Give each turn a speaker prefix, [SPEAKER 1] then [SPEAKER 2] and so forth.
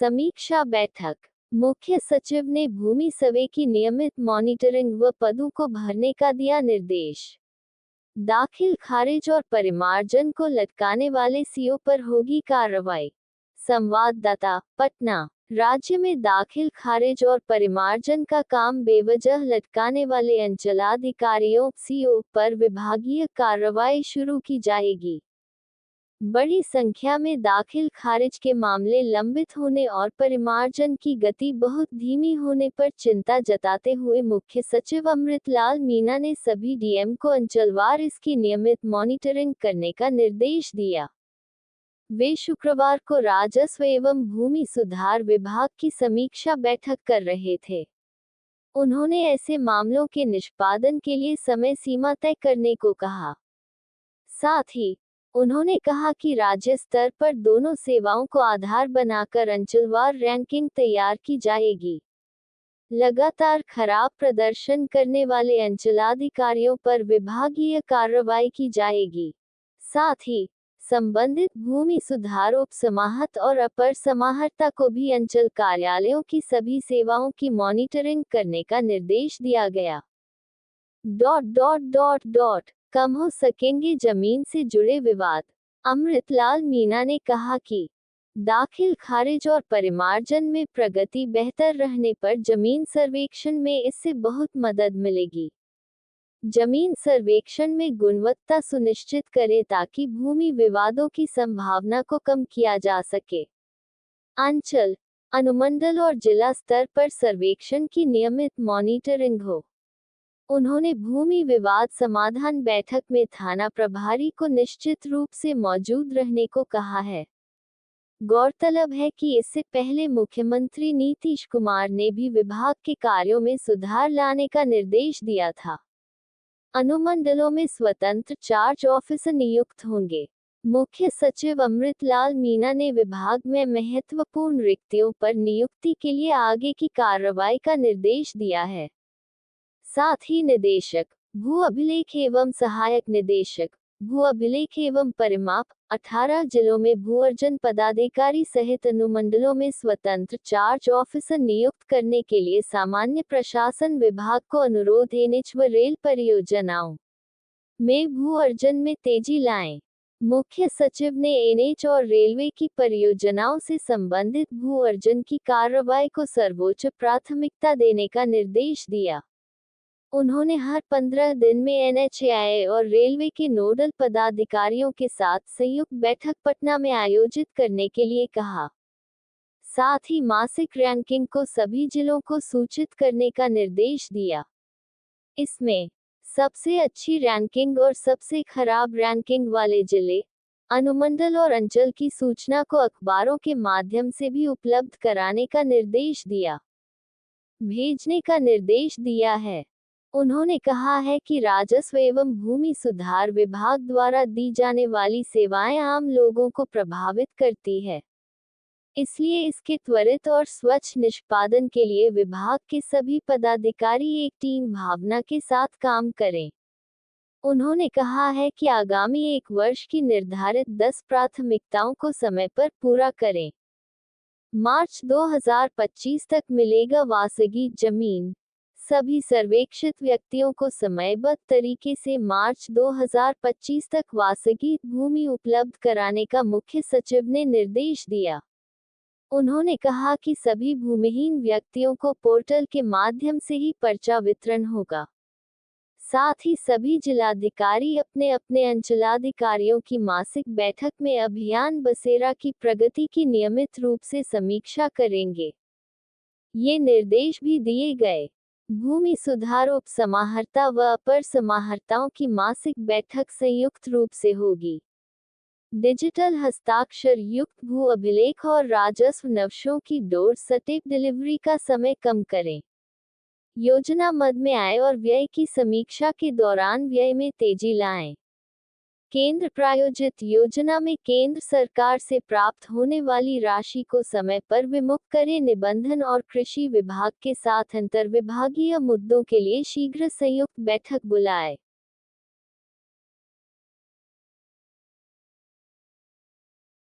[SPEAKER 1] समीक्षा बैठक। मुख्य सचिव ने भूमि सर्वे की नियमित मॉनिटरिंग व पदों को भरने का दिया निर्देश। दाखिल खारिज और परिमार्जन को लटकाने वाले सीओ पर होगी कार्रवाई। संवाददाता, पटना। राज्य में दाखिल खारिज और परिमार्जन का काम बेवजह लटकाने वाले अंचलाधिकारियों सीओ पर विभागीय कार्रवाई शुरू की जाएगी। बड़ी संख्या में दाखिल खारिज के मामले लंबित होने और परिमार्जन की गति बहुत धीमी होने पर चिंता जताते हुए मुख्य सचिव अमृतलाल मीना ने सभी डीएम को अंचलवार इसकी नियमित मॉनिटरिंग करने का निर्देश दिया। वे शुक्रवार को राजस्व एवं भूमि सुधार विभाग की समीक्षा बैठक कर रहे थे। उन्होंने ऐसे मामलों के निष्पादन के लिए समय सीमा तय करने को कहा। साथ ही उन्होंने कहा कि राज्य स्तर पर दोनों सेवाओं को आधार बनाकर अंचलवार रैंकिंग तैयार की जाएगी। लगातार खराब प्रदर्शन करने वाले अंचलाधिकारियों पर विभागीय कार्रवाई की जाएगी। साथ ही संबंधित भूमि सुधार उप समाहर्ता और अपर समाहर्ता को भी अंचल कार्यालयों की सभी सेवाओं की मॉनिटरिंग करने का निर्देश दिया गया। कम हो सकेंगे जमीन से जुड़े विवाद। अमृतलाल मीना ने कहा कि दाखिल खारिज और परिमार्जन में प्रगति बेहतर रहने पर जमीन सर्वेक्षण में इससे बहुत मदद मिलेगी। जमीन सर्वेक्षण में गुणवत्ता सुनिश्चित करें ताकि भूमि विवादों की संभावना को कम किया जा सके। अंचल, अनुमंडल और जिला स्तर पर सर्वेक्षण की नियमित मॉनिटरिंग हो। उन्होंने भूमि विवाद समाधान बैठक में थाना प्रभारी को निश्चित रूप से मौजूद रहने को कहा है। गौरतलब है कि इससे पहले मुख्यमंत्री नीतीश कुमार ने भी विभाग के कार्यों में सुधार लाने का निर्देश दिया था। अनुमंडलों में स्वतंत्र चार्ज ऑफिसर नियुक्त होंगे। मुख्य सचिव अमृतलाल मीना ने विभाग में महत्वपूर्ण रिक्तियों पर नियुक्ति के लिए आगे की कार्रवाई का निर्देश दिया है। साथ ही निदेशक, भू अभिलेख एवं सहायक निदेशक, भू अभिलेख एवं परिमाप, 18 जिलों में भू अर्जन पदाधिकारी सहित अनुमंडलों में स्वतंत्र चार्ज ऑफिसर नियुक्त करने के लिए सामान्य प्रशासन विभाग को अनुरोध एनएच व रेल परियोजनाओं में भू अर्जन में तेजी लाएं। मुख्य सचिव ने एनएच और रेलवे की परियोजनाओं से संबंधित भू अर्जन की कार्रवाई को सर्वोच्च प्राथमिकता देने का निर्देश दिया। उन्होंने हर 15 दिन में एनएचएआई और रेलवे के नोडल पदाधिकारियों के साथ संयुक्त बैठक पटना में आयोजित करने के लिए कहा। साथ ही मासिक रैंकिंग को सभी जिलों को सूचित करने का निर्देश दिया। इसमें सबसे अच्छी रैंकिंग और सबसे खराब रैंकिंग वाले जिले, अनुमंडल और अंचल की सूचना को अखबारों के माध्यम से भी उपलब्ध कराने का निर्देश दिया, भेजने का निर्देश दिया है। उन्होंने कहा है कि राजस्व एवं भूमि सुधार विभाग द्वारा दी जाने वाली सेवाएं आम लोगों को प्रभावित करती है, इसलिए इसके त्वरित और स्वच्छ निष्पादन के लिए विभाग के सभी पदाधिकारी एक टीम भावना के साथ काम करें। उन्होंने कहा है कि आगामी 1 वर्ष की निर्धारित 10 प्राथमिकताओं को समय पर पूरा करें। मार्च 2025 तक मिलेगा वासगी जमीन। सभी सर्वेक्षित व्यक्तियों को समयबद्ध तरीके से मार्च 2025 तक वासगी भूमि उपलब्ध कराने का मुख्य सचिव ने निर्देश दिया। उन्होंने कहा कि सभी भूमिहीन व्यक्तियों को पोर्टल के माध्यम से ही पर्चा वितरण होगा। साथ ही सभी जिलाधिकारी अपने अपने अंचलाधिकारियों की मासिक बैठक में अभियान बसेरा की प्रगति की नियमित रूप से समीक्षा करेंगे। ये निर्देश भी दिए गए। भूमि सुधार उप समाहर्ता व अपर समाहर्ताओं की मासिक बैठक संयुक्त रूप से होगी। डिजिटल हस्ताक्षर युक्त भू अभिलेख और राजस्व नवशों की डोर स्टेप डिलीवरी का समय कम करें। योजना मद में आय और व्यय की समीक्षा के दौरान व्यय में तेजी लाएं। केंद्र प्रायोजित योजना में केंद्र सरकार से प्राप्त होने वाली राशि को समय पर विमुक्त करें। निबंधन और कृषि विभाग के साथ अंतर्विभागीय मुद्दों के लिए शीघ्र संयुक्त बैठक बुलाएं।